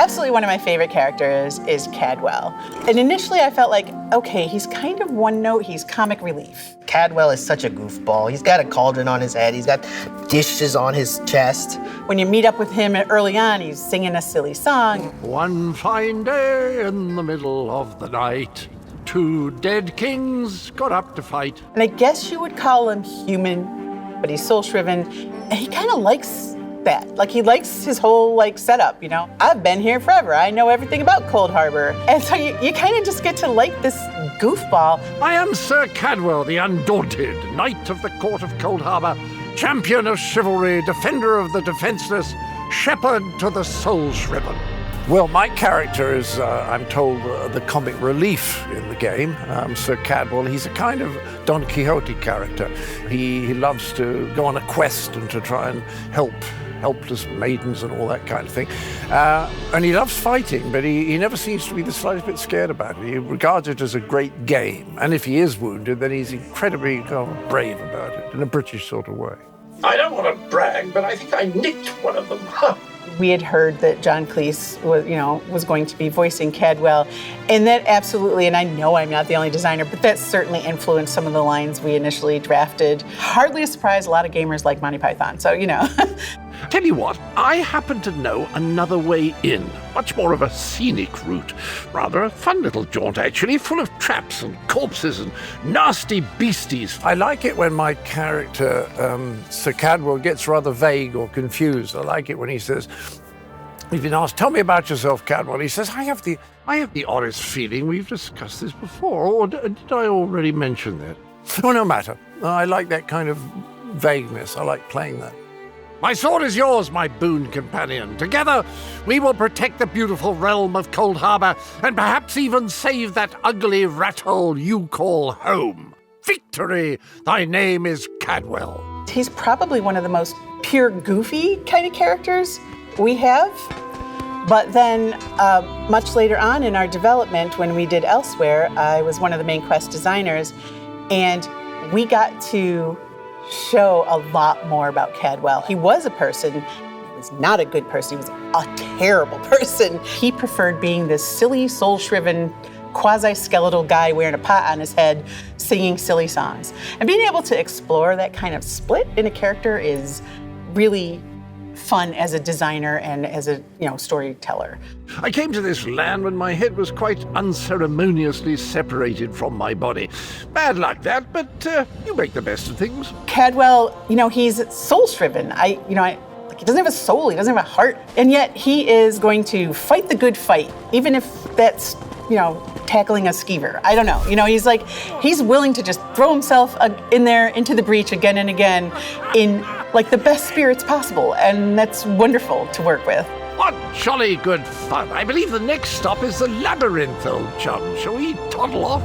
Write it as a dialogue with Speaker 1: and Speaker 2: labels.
Speaker 1: Absolutely one of my favorite characters is Cadwell. And initially I felt like, okay, he's kind of one note, he's comic relief.
Speaker 2: Cadwell is such a goofball. He's got a cauldron on his head, he's got dishes on his chest.
Speaker 1: When you meet up with him early on, he's singing a silly song.
Speaker 3: One fine day in the middle of the night, two dead kings got up to fight.
Speaker 1: And I guess you would call him human, but he's soul-shriven, and he kind of likes that. Like, he likes his whole, like, setup, you know? I've been here forever. I know everything about Cold Harbor. And so you kind of just get to like this goofball.
Speaker 3: I am Sir Cadwell, the Undaunted, Knight of the Court of Cold Harbor, champion of chivalry, defender of the defenseless, shepherd to the soul-shriven. Well, my character is, I'm told, the comic relief in the game. Sir Cadwell, he's a kind of Don Quixote character. He loves to go on a quest and to try and help helpless maidens and all that kind of thing. And he loves fighting, but he never seems to be the slightest bit scared about it. He regards it as a great game. And if he is wounded, then he's incredibly brave about it, in a British sort of way.
Speaker 4: I don't want to brag, but I think I nicked one of them.
Speaker 1: We had heard that John Cleese was going to be voicing Cadwell, and that absolutely, and I know I'm not the only designer, but that certainly influenced some of the lines we initially drafted. Hardly a surprise, a lot of gamers like Monty Python, so, you know.
Speaker 3: Tell you what, I happen to know another way in. Much more of a scenic route. Rather a fun little jaunt, actually, full of traps and corpses and nasty beasties. I like it when my character, Sir Cadwell, gets rather vague or confused. I like it when he says, he's been asked, tell me about yourself, Cadwell. He says, I have the honest feeling we've discussed this before, or did I already mention that? Oh, no matter. I like that kind of vagueness. I like playing that. My sword is yours, my boon companion. Together, we will protect the beautiful realm of Cold Harbor and perhaps even save that ugly rat hole you call home. Victory! Thy name is Cadwell.
Speaker 1: He's probably one of the most pure goofy kind of characters we have. But then, much later on in our development, when we did Elsewhere, I was one of the main quest designers, and we got to show a lot more about Cadwell. He was a person, he was not a good person, he was a terrible person. He preferred being this silly, soul-shriven, quasi-skeletal guy wearing a pot on his head, singing silly songs. And being able to explore that kind of split in a character is really fun as a designer and as a storyteller.
Speaker 3: I came to this land when my head was quite unceremoniously separated from my body. Bad luck that, but you make the best of things.
Speaker 1: Cadwell, he's soul-shriven. He doesn't have a soul, he doesn't have a heart, and yet he is going to fight the good fight, even if that's, tackling a skeever. I don't know. He's willing to just throw himself into the breach again and again in the best spirits possible, and that's wonderful to work with.
Speaker 3: What jolly good fun. I believe the next stop is the labyrinth, old chum. Shall we toddle off?